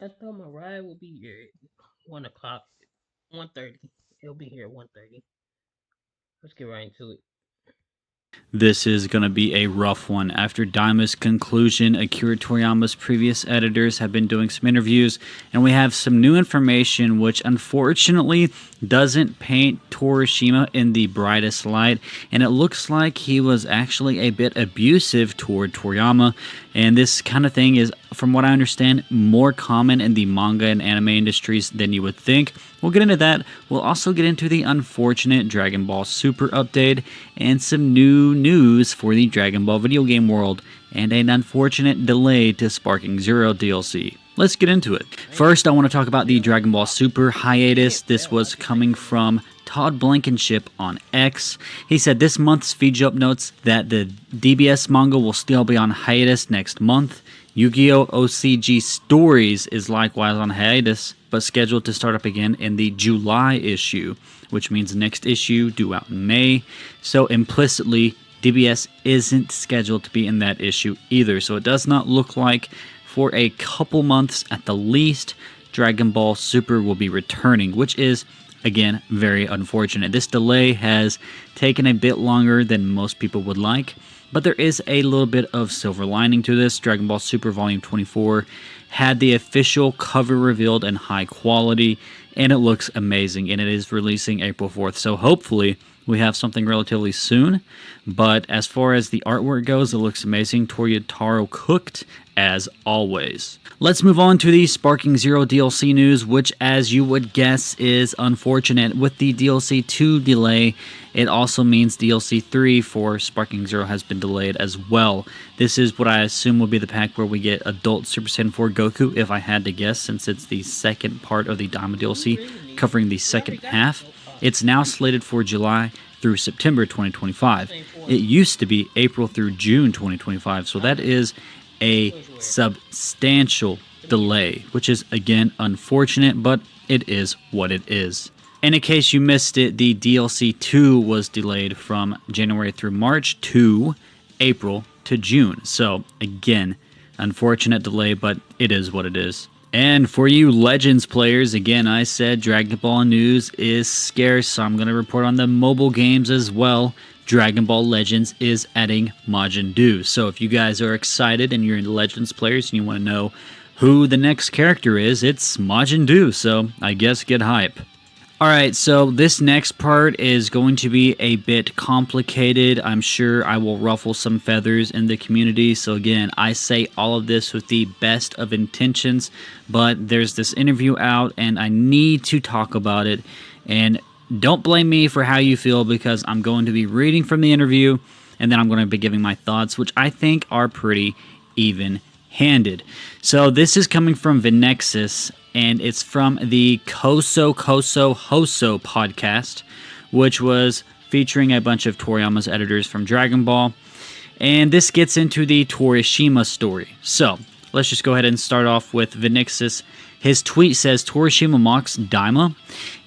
I thought my ride would be here at 1 o'clock, 1:30. It'll be here at 1:30. Let's get right into it. This is going to be a rough one. After Daima's conclusion, Akira Toriyama's previous editors have been doing some interviews, and we have some new information which unfortunately doesn't paint Torishima in the brightest light, and it looks like he was actually a bit abusive toward Toriyama, and this kind of thing is, from what I understand, more common in the manga and anime industries than you would think. We'll get into that. We'll also get into the unfortunate Dragon Ball Super update and some new news for the Dragon Ball video game world and an unfortunate delay to Sparking Zero DLC. Let's get into it. First, I want to talk about the Dragon Ball Super hiatus. This was coming from Todd Blankenship on X. He said this month's feed up notes that the DBS manga will still be on hiatus next month. Yu-Gi-Oh! OCG Stories is likewise on hiatus, but scheduled to start up again in the July issue, which means the next issue due out in May. So implicitly, DBS isn't scheduled to be in that issue either. So it does not look like, for a couple months at the least, Dragon Ball Super will be returning, which is, again, very unfortunate. This delay has taken a bit longer than most people would like, but there is a little bit of silver lining to this. Dragon Ball Super Volume 24 had the official cover revealed in high quality, and it looks amazing, and it is releasing April 4th. So hopefully we have something relatively soon, but as far as the artwork goes, it looks amazing. Toritaro cooked, as always. Let's move on to the Sparking Zero DLC news, which, as you would guess, is unfortunate. With the DLC 2 delay, it also means DLC 3 for Sparking Zero has been delayed as well. This is what I assume will be the pack where we get Adult Super Saiyan 4 Goku, if I had to guess, since it's the second part of the Diamond DLC, covering the second half. It's now slated for July through September 2025. It used to be April through June 2025, so that is a substantial delay, which is, again, unfortunate, but it is what it is. And in case you missed it, the DLC 2 was delayed from January through March to April to June. So, again, unfortunate delay, but it is what it is. And for you Legends players, again, I said Dragon Ball news is scarce, so I'm going to report on the mobile games as well. Dragon Ball Legends is adding Majin Buu. So if you guys are excited and you're into Legends players and you want to know who the next character is, it's Majin Buu. So I guess get hype. Alright, so this next part is going to be a bit complicated. I'm sure I will ruffle some feathers in the community. So again, I say all of this with the best of intentions, but there's this interview out and I need to talk about it. And don't blame me for how you feel, because I'm going to be reading from the interview and then I'm going to be giving my thoughts, which I think are pretty even-handed. So this is coming from Vinexus, and it's from the Hoso podcast, which was featuring a bunch of Toriyama's editors from Dragon Ball. And this gets into the Torishima story. So let's just go ahead and start off with Vinexus. His tweet says, Torishima mocks Daima,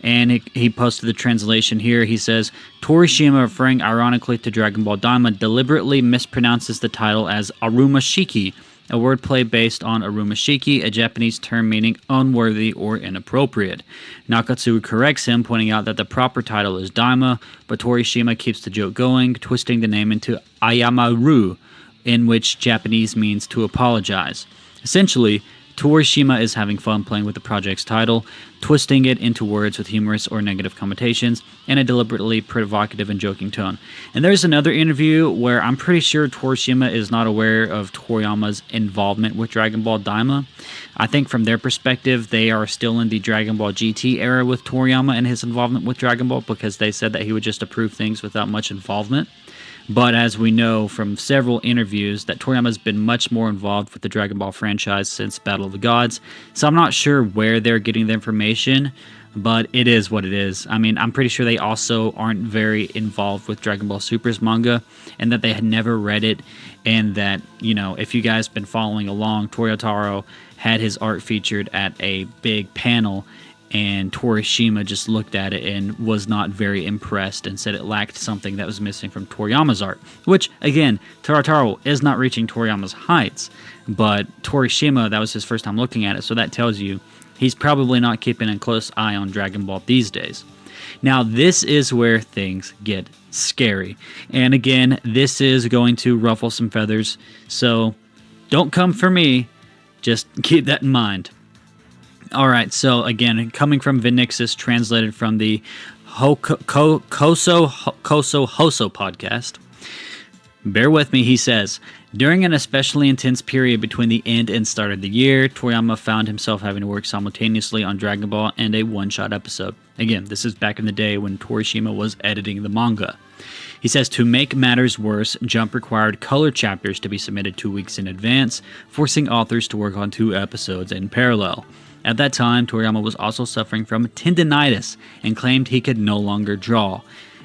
and he posted the translation here. He says, Torishima, referring ironically to Dragon Ball Daima, deliberately mispronounces the title as Arumashiki, a wordplay based on Arumashiki, a Japanese term meaning unworthy or inappropriate. Nakatsu corrects him, pointing out that the proper title is Daima, but Torishima keeps the joke going, twisting the name into Ayamaru, in which Japanese means to apologize. Essentially, Torishima is having fun playing with the project's title, twisting it into words with humorous or negative connotations, and a deliberately provocative and joking tone. And there's another interview where I'm pretty sure Torishima is not aware of Toriyama's involvement with Dragon Ball Daima. I think from their perspective, they are still in the Dragon Ball GT era with Toriyama and his involvement with Dragon Ball, because they said that he would just approve things without much involvement. But as we know from several interviews, that Toriyama's been much more involved with the Dragon Ball franchise since Battle of the Gods. So I'm not sure where they're getting the information, but it is what it is. I mean, I'm pretty sure they also aren't very involved with Dragon Ball Super's manga, and that they had never read it, and that, you know, if you guys been following along, Toritaro had his art featured at a big panel, and Torishima just looked at it and was not very impressed and said it lacked something that was missing from Toriyama's art. Which, again, Tarataro is not reaching Toriyama's heights, but Torishima, that was his first time looking at it, so that tells you he's probably not keeping a close eye on Dragon Ball these days. Now, this is where things get scary. And again, this is going to ruffle some feathers, so don't come for me. Just keep that in mind. All right, so again, coming from Vinixis, translated from the Koso Hoso podcast. Bear with me, he says, during an especially intense period between the end and start of the year, Toriyama found himself having to work simultaneously on Dragon Ball and a one-shot episode. Again, this is back in the day when Torishima was editing the manga. He says, to make matters worse, Jump required color chapters to be submitted 2 weeks in advance, forcing authors to work on 2 episodes in parallel. At that time, Toriyama was also suffering from tendinitis and claimed he could no longer draw.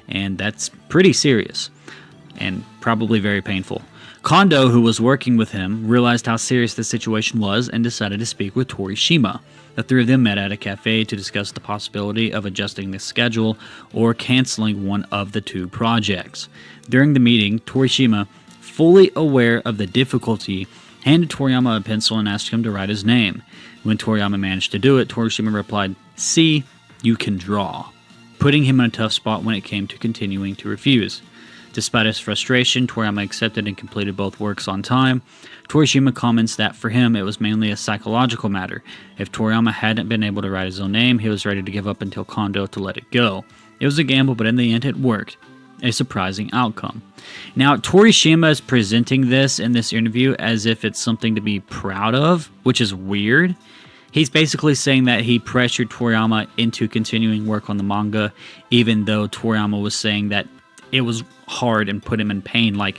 And that's pretty serious and probably very painful. Kondo, who was working with him, realized how serious the situation was and decided to speak with Torishima. The three of them met at a cafe to discuss the possibility of adjusting the schedule or canceling one of the 2 projects. During the meeting, Torishima, fully aware of the difficulty, handed Toriyama a pencil and asked him to write his name. When Toriyama managed to do it, Torishima replied, "See, you can draw," putting him in a tough spot when it came to continuing to refuse. Despite his frustration, Toriyama accepted and completed both works on time. Torishima comments that for him it was mainly a psychological matter. If Toriyama hadn't been able to write his own name, he was ready to give up until Kondo to let it go. It was a gamble, but in the end it worked. A surprising outcome. Now, Torishima is presenting this in this interview as if it's something to be proud of, which is weird. He's basically saying that he pressured Toriyama into continuing work on the manga, even though Toriyama was saying that it was hard and put him in pain. Like,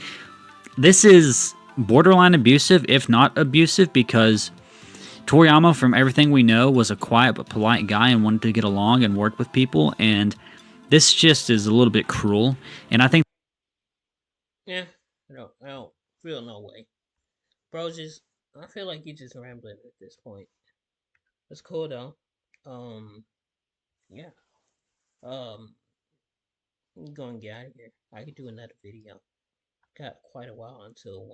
this is borderline abusive, if not abusive, because Toriyama, from everything we know, was a quiet but polite guy and wanted to get along and work with people, and this just is a little bit cruel, and I think... Yeah, I don't feel no way. Bro, I feel like you just rambling at this point. It's cool though. Yeah. Um, I'm gonna get out of here. I could do another video. Got quite a while until